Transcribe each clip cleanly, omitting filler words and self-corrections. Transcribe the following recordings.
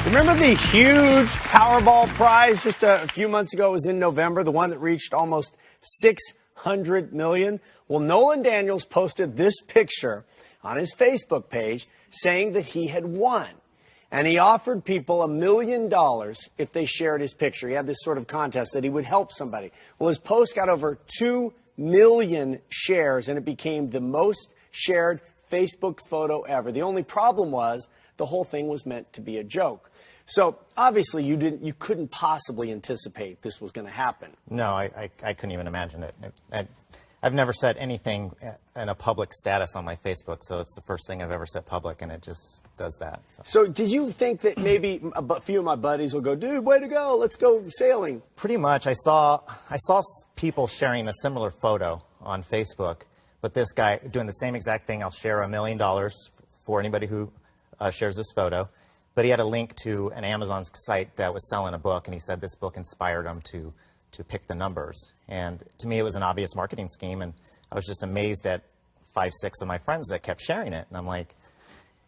Remember the huge Powerball prize just a few months ago? It was in November, the one that reached almost $600 million. Well, Nolan Daniels posted this picture on his Facebook page saying that he had won. And he offered people $1 million if they shared his picture. He had this sort of contest that he would help somebody. Well, his post got over 2 million shares, and it became the most shared Facebook photo ever. The only problem was the whole thing was meant to be a joke. So obviously you couldn't possibly anticipate this was going to happen. No, I couldn't even imagine it. I've never said anything in a public status on my Facebook, so it's the first thing I've ever said public, and it just does that. So did you think that maybe a few of my buddies will go, dude, way to go, let's go sailing? Pretty much. I saw people sharing a similar photo on Facebook, but this guy doing the same exact thing. I'll share $1 million for anybody who shares this photo. But he had a link to an Amazon site that was selling a book, and he said this book inspired him to pick the numbers. And to me, it was an obvious marketing scheme, and I was just amazed at 5, 6 of my friends that kept sharing it. And I'm like,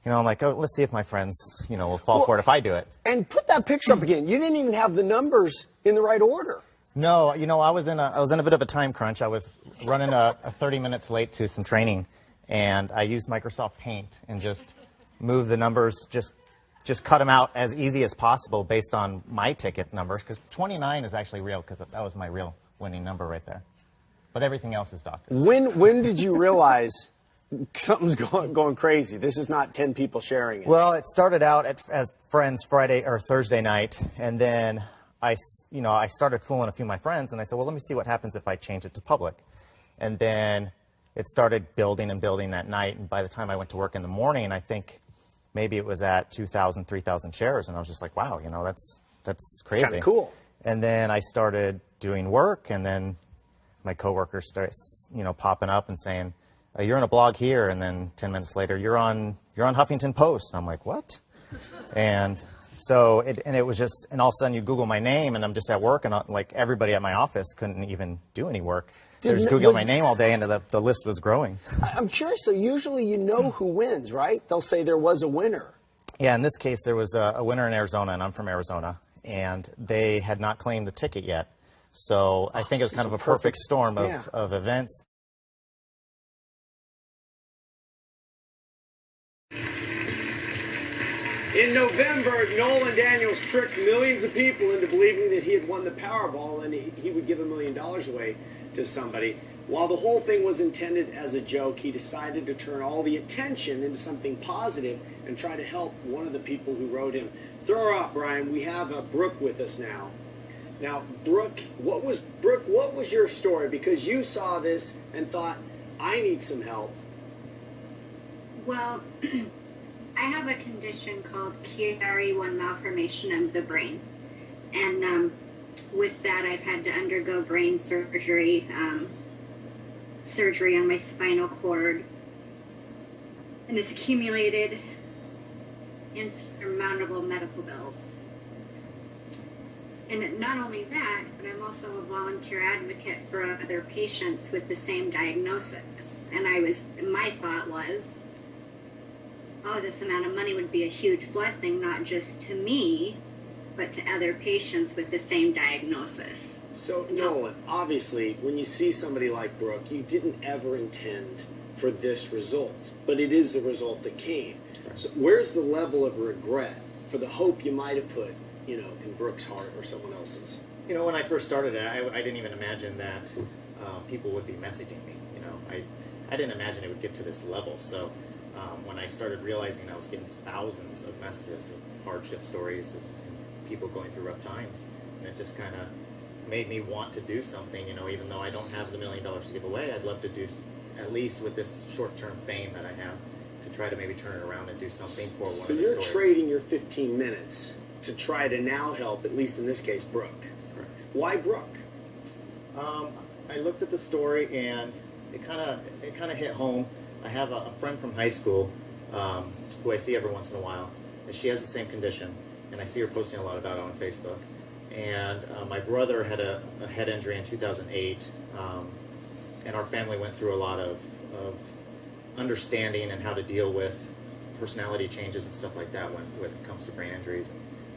oh, let's see if my friends, will fall for it if I do it. And put that picture up again. You didn't even have the numbers in the right order. No, I was in a bit of a time crunch. I was running a 30 minutes late to some training, and I used Microsoft Paint and just moved the numbers, just cut them out as easy as possible based on my ticket numbers, because 29 is actually real, because that was my real winning number right there. But everything else is doctored. When did you realize something's going crazy? This is not 10 people sharing it. Well, it started out as friends Friday or Thursday night, and then I started fooling a few of my friends, and I said, well, let me see what happens if I change it to public. And then it started building and building that night, and by the time I went to work in the morning, I think maybe it was at 2,000, 3,000 shares, and I was just like, wow, that's crazy. Kind of cool. And then I started doing work, and then my coworkers started, popping up and saying, you're in a blog here, and then 10 minutes later, you're on Huffington Post. And I'm like, what? And so it was just, and all of a sudden you Google my name, and I'm just at work, and like everybody at my office couldn't even do any work. They're just Googling my name all day, and the list was growing. I'm curious, so usually you know who wins, right? They'll say there was a winner. Yeah, in this case, there was a winner in Arizona, and I'm from Arizona, and they had not claimed the ticket yet. So I think it was kind of a perfect storm of events. In November, Nolan Daniels tricked millions of people into believing that he had won the Powerball and he would give $1 million away to somebody. While the whole thing was intended as a joke, he decided to turn all the attention into something positive and try to help one of the people who wrote him. Throw her up, Brian. We have Brooke with us now. Now, Brooke, what was your story? Because you saw this and thought, I need some help. Well, I have a condition called chiari, malformation of the brain. And with that, I've had to undergo brain surgery, surgery on my spinal cord. And it's accumulated insurmountable medical bills. And not only that, but I'm also a volunteer advocate for other patients with the same diagnosis. And my thought was, oh, this amount of money would be a huge blessing, not just to me, but to other patients with the same diagnosis. So, Nolan, obviously, when you see somebody like Brooke, you didn't ever intend for this result, but it is the result that came. So where's the level of regret for the hope you might have put, in Brooke's heart or someone else's? When I first started it, I didn't even imagine that people would be messaging me. I didn't imagine it would get to this level. So when I started realizing I was getting thousands of messages of hardship stories and people going through rough times, and it just kind of made me want to do something. Even though I don't have the $1 million to give away, I'd love to do, at least with this short-term fame that I have, to try to maybe turn it around and do something for one of the stories. So you're trading your 15 minutes to try to now help, at least in this case, Brooke. Correct. Why Brooke? I looked at the story, and it kind of hit home. I have a friend from high school who I see every once in a while, and she has the same condition, and I see her posting a lot about it on Facebook. And my brother had a head injury in 2008, and our family went through a lot of understanding and how to deal with personality changes and stuff like that when it comes to brain injuries.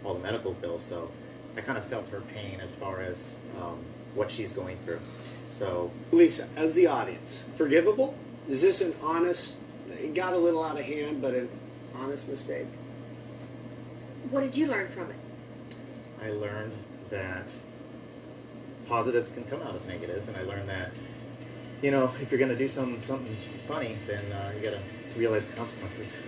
all the medical bills. So I kind of felt her pain as far as what she's going through. So Lisa, as the audience, forgivable? Is this an honest, it got a little out of hand, but an honest mistake? What did you learn from it? I learned that positives can come out of negative, and I learned that, you know, if you're going to do something funny, then you got to realize the consequences.